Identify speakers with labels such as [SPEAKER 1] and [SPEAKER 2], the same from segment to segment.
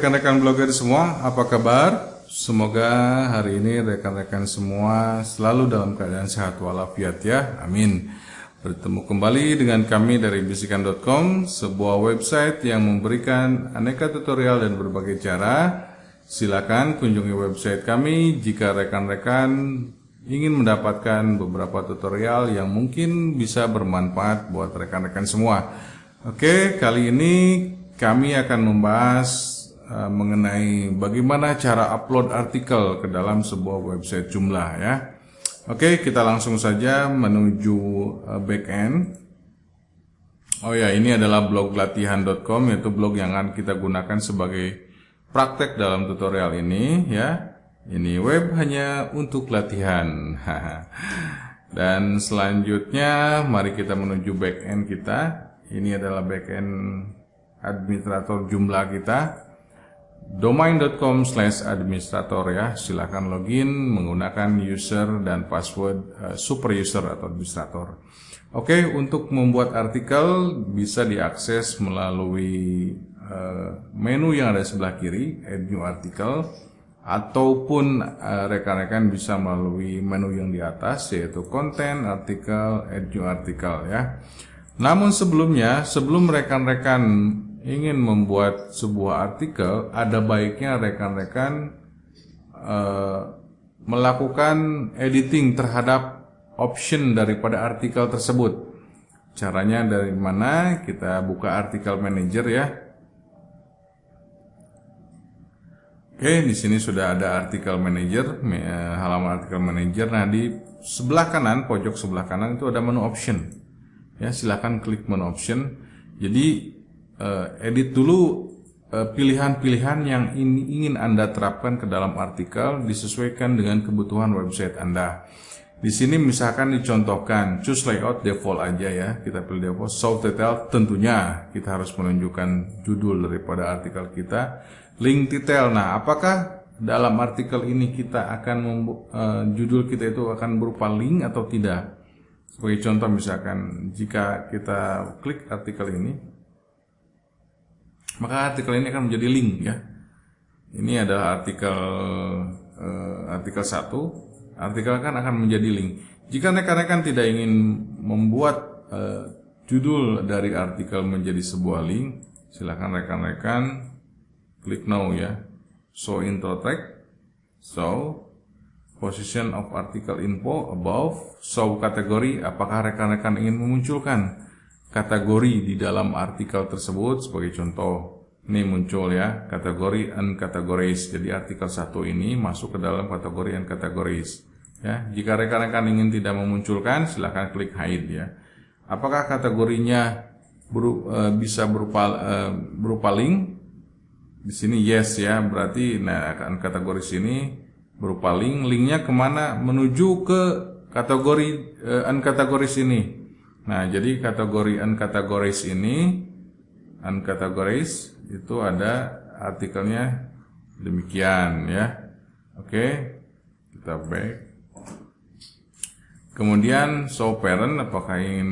[SPEAKER 1] rekan-rekan blogger semua, apa kabar? Semoga hari ini rekan-rekan semua selalu dalam keadaan sehat walafiat ya, amin. Bertemu kembali dengan kami dari bisikan.com, sebuah website yang memberikan aneka tutorial dan berbagai cara. Silakan kunjungi website kami jika rekan-rekan ingin mendapatkan beberapa tutorial yang mungkin bisa bermanfaat buat rekan-rekan semua. Oke, kali ini kami akan membahas mengenai bagaimana cara upload artikel ke dalam sebuah website Joomla ya. Oke, kita langsung saja menuju backend. Oh ya, ini adalah blog latihan.com, yaitu blog yang akan kita gunakan sebagai praktek dalam tutorial ini ya. Ini web hanya untuk latihan. Dan selanjutnya mari kita menuju backend kita. Ini adalah backend administrator Joomla kita, domain.com/administrator ya. Silahkan login menggunakan user dan password super user atau administrator. Oke, untuk membuat artikel bisa diakses melalui menu yang ada sebelah kiri, add new article, ataupun rekan-rekan bisa melalui menu yang di atas, yaitu content, artikel, add new article ya. Namun sebelumnya, sebelum rekan-rekan ingin membuat sebuah artikel, ada baiknya rekan-rekan melakukan editing terhadap option daripada artikel tersebut. Caranya dari mana? Kita buka artikel manager ya. Oke, di sini sudah ada artikel manager, halaman artikel manager. Nah, di sebelah kanan, pojok sebelah kanan itu ada menu option. Ya, silakan klik menu option. Jadi edit dulu pilihan-pilihan yang ingin Anda terapkan ke dalam artikel disesuaikan dengan kebutuhan website Anda. Di sini misalkan dicontohkan choose layout default aja ya, kita pilih default. Show detail, tentunya kita harus menunjukkan judul daripada artikel kita. Link detail, nah apakah dalam artikel ini kita akan judul kita itu akan berupa link atau tidak? Sebagai contoh misalkan jika kita klik artikel ini, maka artikel ini akan menjadi link ya. Ini adalah artikel 1. Artikel akan menjadi link. Jika rekan-rekan tidak ingin membuat judul dari artikel menjadi sebuah link, silakan rekan-rekan klik now ya. Show intro tag, show position of article info above, show kategori. Apakah rekan-rekan ingin memunculkan kategori di dalam artikel tersebut? Sebagai contoh, ini muncul ya, kategori uncategorized. Jadi artikel 1 ini masuk ke dalam kategori uncategorized ya. Jika rekan-rekan ingin tidak memunculkan, silahkan klik hide ya. Apakah kategorinya bisa berupa link? Di sini yes ya, berarti nah kategori sini berupa link. Linknya kemana? Menuju ke kategori uncategorized ini. Nah, jadi kategori uncategorized ini, uncategorized itu ada artikelnya demikian ya. Oke, kita back. Kemudian show parent, apakah ingin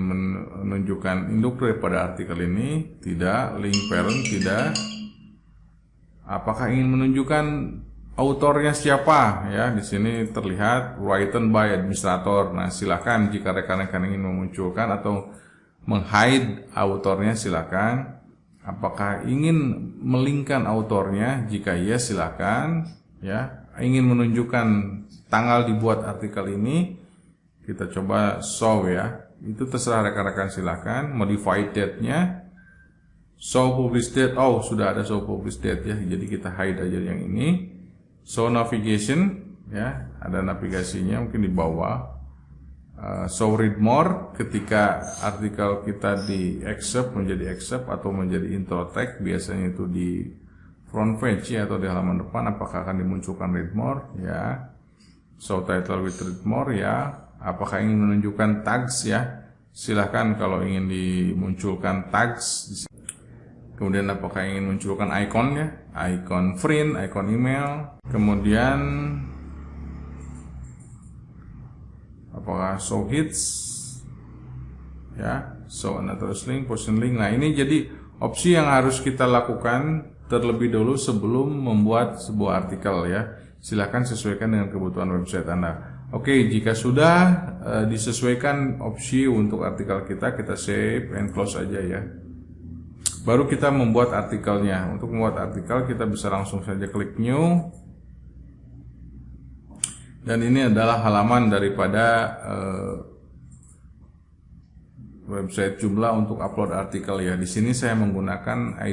[SPEAKER 1] menunjukkan induk daripada artikel ini? Tidak. Link parent, tidak. Apakah ingin menunjukkan autornya siapa ya? Di sini terlihat written by administrator. Nah, silakan jika rekan-rekan ingin memunculkan atau menghide autornya, silakan. Apakah ingin melingkan autornya? Jika yes, silakan ya. Ingin menunjukkan tanggal dibuat artikel ini, kita coba show ya. Itu terserah rekan-rekan, silakan. Modify date-nya, show publish date. Oh, sudah ada show publish date ya. Jadi kita hide aja yang ini. Show navigation ya, ada navigasinya mungkin di bawah. Show read more, ketika artikel kita di accept menjadi accept atau menjadi intro tag, biasanya itu di front page ya, atau di halaman depan, apakah akan dimunculkan read more ya. Show title with read more ya. Apakah ingin menunjukkan tags ya, silahkan kalau ingin dimunculkan tags. Kemudian apakah ingin munculkan icon ya, icon print, icon email. Kemudian apakah show hits ya, show another link, position link. Nah, ini jadi opsi yang harus kita lakukan terlebih dahulu sebelum membuat sebuah artikel ya. Silakan sesuaikan dengan kebutuhan website Anda. Oke, jika sudah disesuaikan opsi untuk artikel kita save and close aja ya. Baru kita membuat artikelnya. Untuk membuat artikel kita bisa langsung saja klik new. Dan ini adalah halaman daripada website Joomla untuk upload artikel ya. Di sini saya menggunakan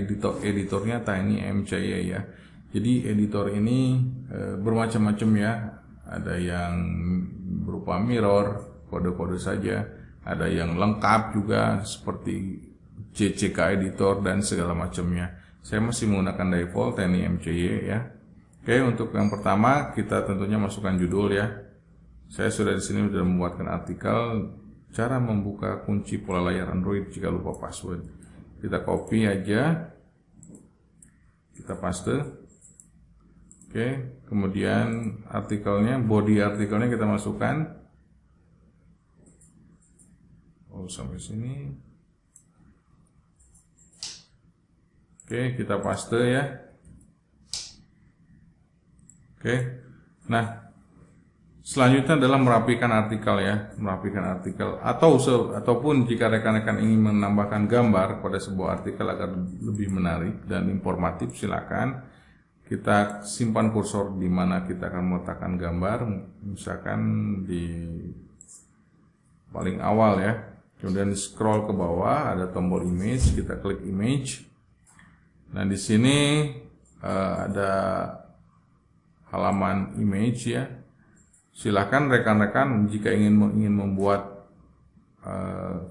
[SPEAKER 1] editornya TinyMCA ya. Jadi editor ini bermacam-macam ya. Ada yang berupa mirror, kode-kode saja. Ada yang lengkap juga seperti CCK editor dan segala macamnya. Saya masih menggunakan default TinyMCA ya. Oke, untuk yang pertama kita tentunya masukkan judul ya. Saya sudah di sini sudah membuatkan artikel cara membuka kunci pola layar Android jika lupa password. Kita copy aja, kita paste. Oke, kemudian artikelnya, body artikelnya kita masukkan. Oh, sampai sini. Oke, kita paste ya. Oke, nah selanjutnya adalah merapikan artikel ya, merapikan artikel ataupun jika rekan-rekan ingin menambahkan gambar pada sebuah artikel agar lebih menarik dan informatif, silakan kita simpan kursor di mana kita akan meletakkan gambar, misalkan di paling awal ya. Kemudian scroll ke bawah ada tombol image, kita klik image. Nah, di sini ada halaman image ya. Silakan rekan-rekan jika ingin membuat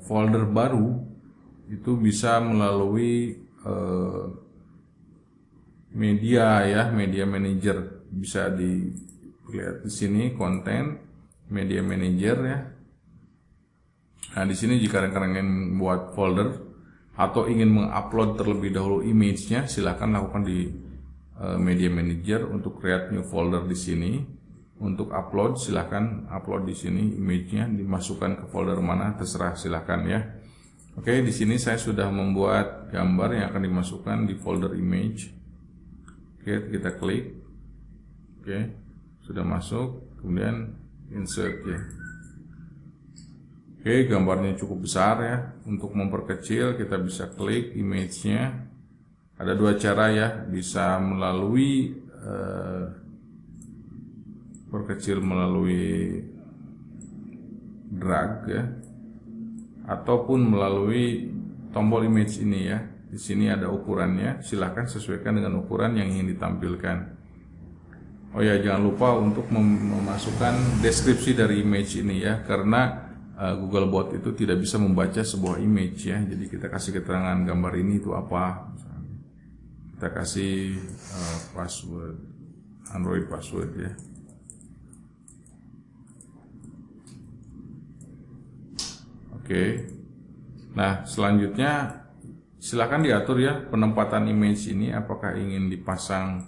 [SPEAKER 1] folder baru itu bisa melalui media ya, media manager. Bisa dilihat di sini konten media manager ya. Nah, di sini jika rekan-rekan ingin membuat folder atau ingin mengupload terlebih dahulu image-nya, silakan lakukan di media manager untuk create new folder di sini. Untuk upload silahkan upload di sini image-nya, dimasukkan ke folder mana terserah, silahkan ya. Oke, di sini saya sudah membuat gambar yang akan dimasukkan di folder image. Oke, kita klik. Oke, sudah masuk. Kemudian insert ya. Oke, gambarnya cukup besar ya. Untuk memperkecil kita bisa klik image-nya. Ada dua cara ya, bisa melalui perkecil melalui drag ya, ataupun melalui tombol image ini ya. Di sini ada ukurannya, silahkan sesuaikan dengan ukuran yang ingin ditampilkan. Oh ya, jangan lupa untuk memasukkan deskripsi dari image ini ya, karena Googlebot itu tidak bisa membaca sebuah image ya. Jadi kita kasih keterangan gambar ini itu apa. Kita kasih password, Android password ya. Oke. Nah, selanjutnya silakan diatur ya penempatan image ini, apakah ingin dipasang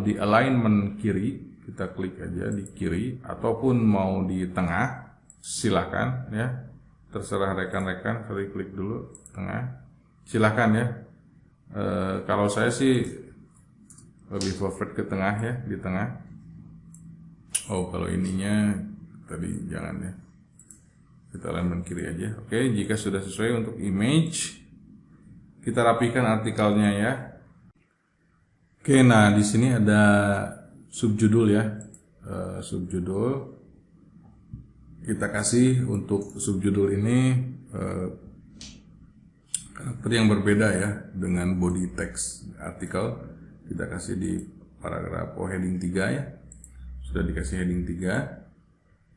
[SPEAKER 1] di alignment kiri, kita klik aja di kiri, ataupun mau di tengah, silakan ya. Terserah rekan-rekan, klik dulu tengah. Silakan ya. Kalau saya sih lebih favorit ke tengah ya, di tengah. Oh, kalau ininya tadi jangan ya. Kita alignment kiri aja. Oke, jika sudah sesuai untuk image, kita rapikan artikelnya ya. Oke, nah di sini ada subjudul ya. Subjudul. Kita kasih untuk subjudul ini karakter yang berbeda ya dengan body text artikel. Kita kasih di paragraf heading 3 ya. Sudah dikasih heading 3.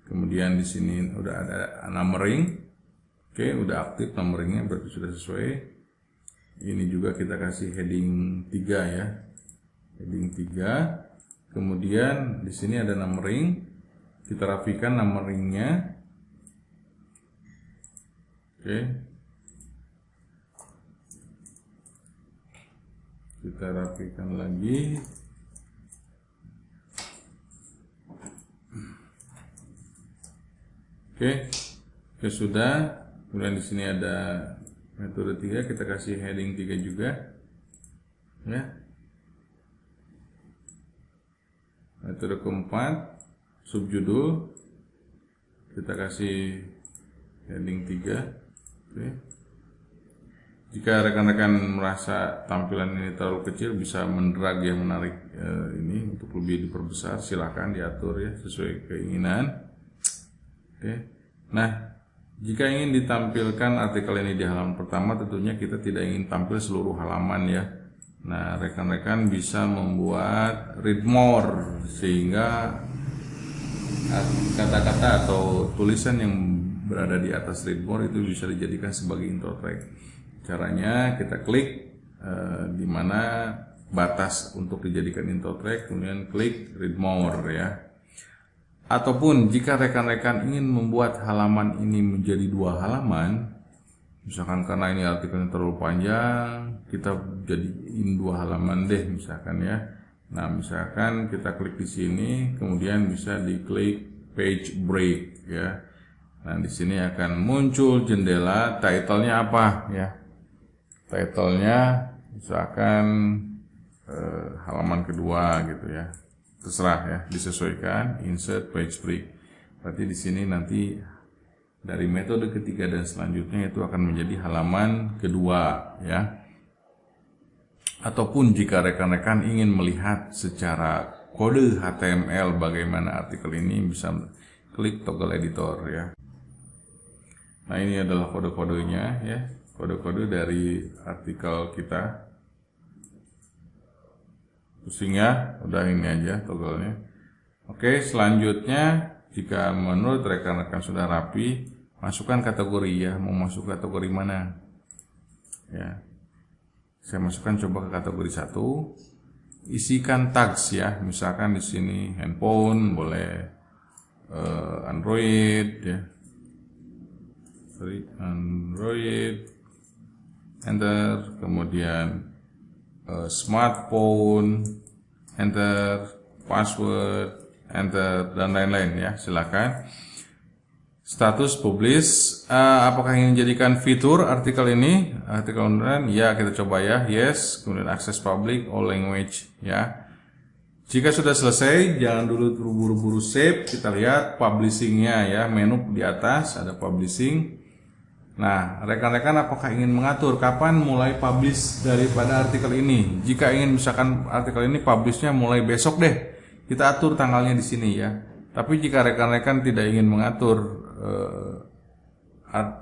[SPEAKER 1] Kemudian di sini udah ada numbering. Oke, udah aktif numberingnya, berarti sudah sesuai. Ini juga kita kasih heading 3 ya. Heading 3. Kemudian di sini ada numbering. Kita rapikan numberingnya. Oke. Kita rapikan lagi. Oke, sudah. Kemudian di sini ada metode 3, kita kasih heading 3 juga. ya. Metode keempat, subjudul kita kasih heading 3. Oke. Jika rekan-rekan merasa tampilan ini terlalu kecil, bisa mendrag yang menarik ini untuk lebih diperbesar, silakan diatur ya sesuai keinginan. Oke. Nah, jika ingin ditampilkan artikel ini di halaman pertama, tentunya kita tidak ingin tampil seluruh halaman ya. Nah, rekan-rekan bisa membuat read more, sehingga kata-kata atau tulisan yang berada di atas read more itu bisa dijadikan sebagai intro track. Caranya kita klik di mana batas untuk dijadikan intro track, kemudian klik read more ya. Ataupun jika rekan-rekan ingin membuat halaman ini menjadi 2 halaman, misalkan karena ini artikelnya terlalu panjang, kita jadiin 2 halaman deh misalkan ya. Nah, misalkan kita klik di sini, kemudian bisa diklik page break ya. Nah, di sini akan muncul jendela, title-nya apa ya? Title-nya misalkan halaman kedua gitu ya. Terserah ya, disesuaikan, insert page break. Berarti di sini nanti dari metode ketiga dan selanjutnya itu akan menjadi halaman kedua ya. Ataupun jika rekan-rekan ingin melihat secara kode HTML bagaimana artikel ini, bisa klik toggle editor ya. Nah, ini adalah kode-kodenya ya, kode-kode dari artikel kita. Pusing ya, udah ini aja toggle-nya. Oke, selanjutnya jika menurut rekan-rekan sudah rapi, masukkan kategori ya, mau masuk kategori mana ya. Saya masukkan coba ke kategori 1. Isikan tags ya, misalkan di sini handphone, boleh Android ya. Android, enter, kemudian smartphone, enter, password, enter, dan lain-lain ya, silakan. Status publish, apakah ingin jadikan fitur artikel ini, artikel online? Ya, kita coba ya, yes. Kemudian access public, all language ya. Jika sudah selesai, jangan dulu buru-buru save. Kita lihat publishingnya ya, menu di atas ada publishing. Nah, rekan-rekan apakah ingin mengatur kapan mulai publish daripada artikel ini? Jika ingin misalkan artikel ini publishnya mulai besok deh, kita atur tanggalnya di sini ya. Tapi jika rekan-rekan tidak ingin mengatur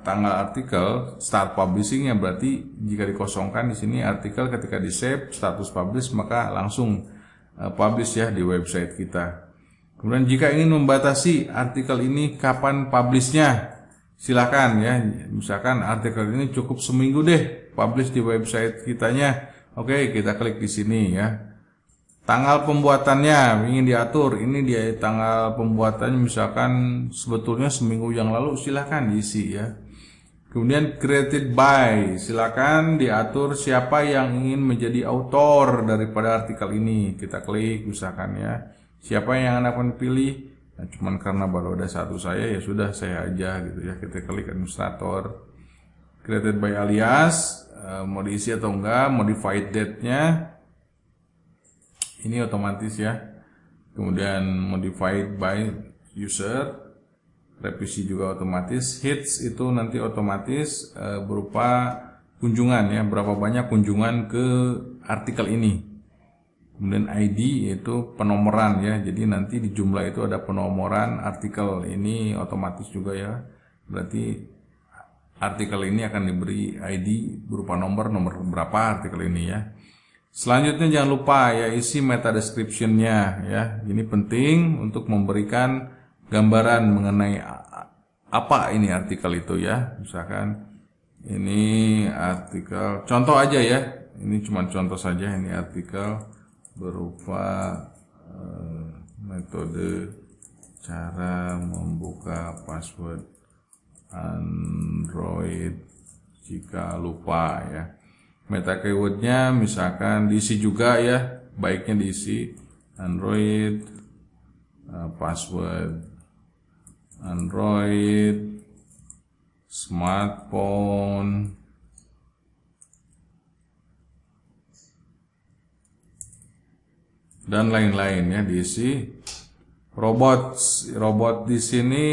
[SPEAKER 1] tanggal artikel start publishingnya, berarti jika dikosongkan di sini artikel ketika di save status publish maka langsung publish ya di website kita. Kemudian jika ingin membatasi artikel ini kapan publishnya, silakan ya. Misalkan artikel ini cukup seminggu deh publish di website kitanya. Oke, kita klik di sini ya. Tanggal pembuatannya ingin diatur, ini dia tanggal pembuatannya misalkan sebetulnya seminggu yang lalu, silakan diisi ya. Kemudian created by, silakan diatur siapa yang ingin menjadi author daripada artikel ini. Kita klik misalkan ya, siapa yang akan pilih. Nah, cuman karena baru ada satu saya, ya sudah saya aja gitu ya. Kita klik administrator. Created by alias, mau diisi atau enggak, modified date-nya. Ini otomatis ya. Kemudian modified by user, revisi juga otomatis. Hits itu nanti otomatis berupa kunjungan ya, berapa banyak kunjungan ke artikel ini. Kemudian ID itu penomoran ya, jadi nanti di jumlah itu ada penomoran artikel, ini otomatis juga ya. Berarti artikel ini akan diberi ID berupa nomor berapa artikel ini ya. Selanjutnya jangan lupa ya, isi meta description-nya ya. Ini penting untuk memberikan gambaran mengenai apa ini artikel itu ya. Misalkan ini artikel, contoh aja ya. Ini cuma contoh saja, ini artikel berupa metode cara membuka password Android jika lupa ya. Meta keywordnya misalkan diisi juga ya, baiknya diisi Android, password Android, smartphone, dan lain-lain ya diisi. Robot di sini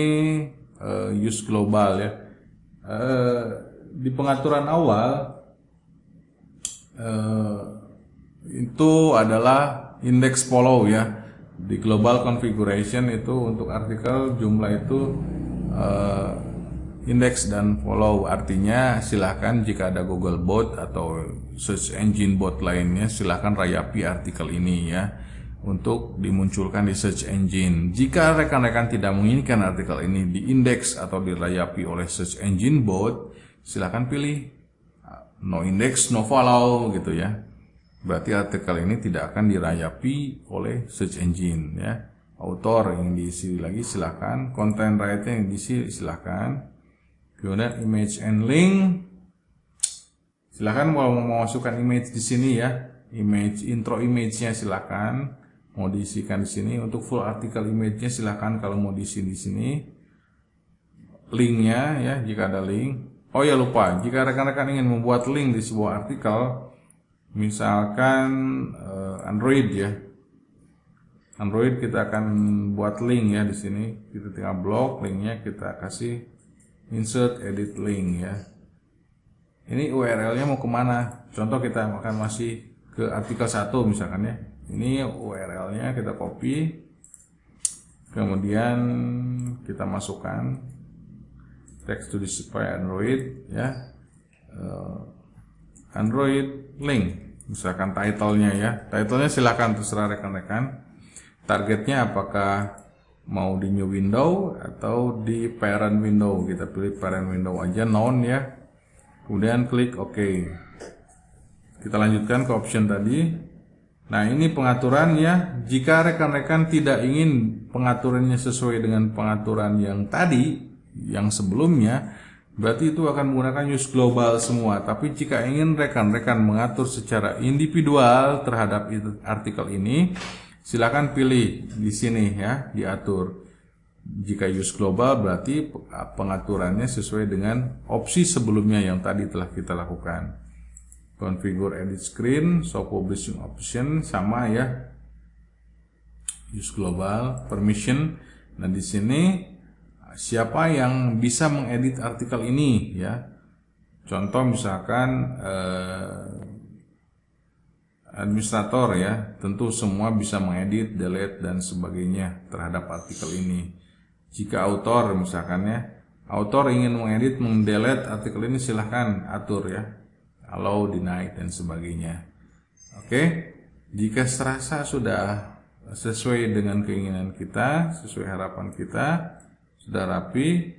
[SPEAKER 1] use global ya. Di pengaturan awal itu adalah index follow ya. Di global configuration itu untuk artikel jumlah itu index dan follow, artinya silahkan jika ada Google bot atau search engine bot lainnya silahkan rayapi artikel ini ya untuk dimunculkan di search engine. Jika rekan-rekan tidak menginginkan artikel ini diindeks atau dirayapi oleh search engine bot, silahkan pilih no index no follow gitu ya. Berarti artikel ini tidak akan dirayapi oleh search engine ya. Author yang diisi lagi silahkan, content writer yang diisi silahkan. Kemudian image and link, silahkan mau memasukkan image di sini ya, image intro image-nya silahkan mau diisikan di sini. Untuk full artikel image-nya silahkan kalau mau diisi di sini. Linknya ya jika ada link. Oh ya lupa, jika rekan-rekan ingin membuat link di sebuah artikel, misalkan Android ya, Android kita akan buat link ya di sini. Kita tinggal blok linknya, kita kasih insert edit link ya. Ini URL-nya mau kemana? Contoh kita akan masih ke artikel 1 misalkan ya. Ini URL-nya kita copy, kemudian kita masukkan text to display Android ya, Android link, misalkan title-nya ya. Title-nya silahkan terserah rekan-rekan. Targetnya apakah mau di new window atau di parent window. Kita pilih parent window aja, none ya. Kemudian klik OK. Kita lanjutkan ke option tadi. Nah ini pengaturannya. Jika rekan-rekan tidak ingin pengaturannya sesuai dengan pengaturan yang tadi, yang sebelumnya, berarti itu akan menggunakan use global semua. Tapi jika ingin rekan-rekan mengatur secara individual terhadap artikel ini, silakan pilih di sini ya, diatur. Jika use global berarti pengaturannya sesuai dengan opsi sebelumnya yang tadi telah kita lakukan. Configure edit screen, show publishing option sama ya. Use global, permission. Nah di sini siapa yang bisa mengedit artikel ini ya. Contoh misalkan administrator ya, tentu semua bisa mengedit, delete dan sebagainya terhadap artikel ini. Jika author misalkan ya, author ingin mengedit, mendelete artikel ini silahkan atur ya, allow, deny dan sebagainya. Oke, jika serasa sudah sesuai dengan keinginan kita, sesuai harapan kita, sudah rapi,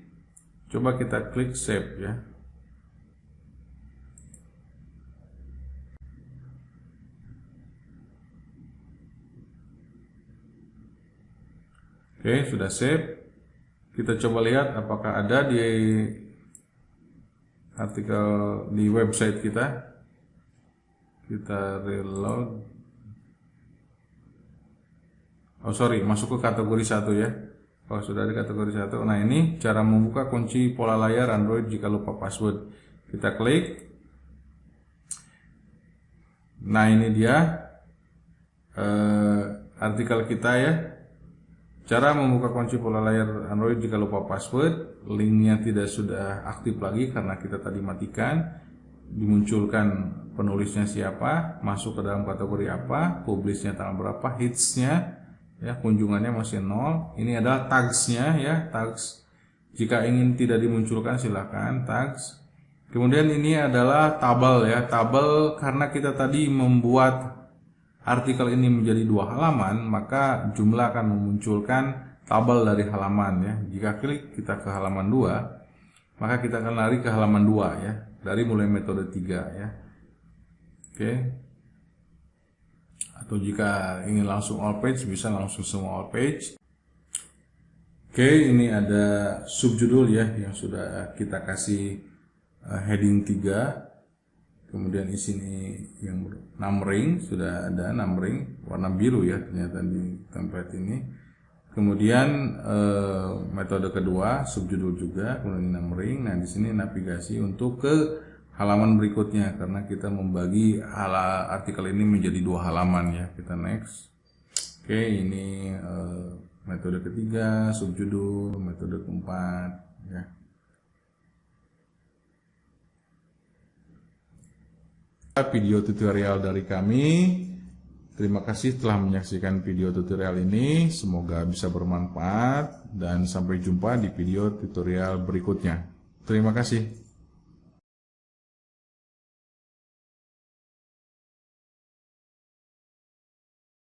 [SPEAKER 1] coba kita klik save ya. Oke, sudah save. Kita coba lihat apakah ada di artikel di website kita. Kita reload. Oh sorry, masuk ke kategori 1 ya. Kalau sudah di kategori 1. Nah ini cara membuka kunci pola layar Android jika lupa password. Kita klik. Nah ini dia artikel kita ya. Cara membuka kunci pola layar Android jika lupa password. Linknya tidak sudah aktif lagi karena kita tadi matikan. Dimunculkan penulisnya siapa, masuk ke dalam kategori apa, publishnya tanggal berapa, hitsnya ya, kunjungannya masih 0. Ini adalah tagsnya ya, tags. Jika ingin tidak dimunculkan silahkan tags. Kemudian ini adalah tabel ya, tabel karena kita tadi membuat artikel ini menjadi 2 halaman, maka jumlah akan memunculkan tabel dari halaman ya. Jika klik kita ke halaman 2, maka kita akan lari ke halaman 2 ya, dari mulai metode 3 ya. Oke. Atau jika ingin langsung all page, bisa langsung semua all page. Oke, ini ada subjudul ya yang sudah kita kasih heading 3. Kemudian di sini yang numbering, sudah ada numbering warna biru ya ternyata di template ini. Kemudian metode kedua subjudul juga, kemudian numbering. Nah di sini navigasi untuk ke halaman berikutnya karena kita membagi artikel ini menjadi 2 halaman ya. Kita next. Oke, ini metode ketiga, subjudul, metode keempat, ya. Video tutorial dari kami. Terima kasih telah menyaksikan video tutorial ini. Semoga bisa bermanfaat dan sampai jumpa di video tutorial berikutnya. Terima kasih.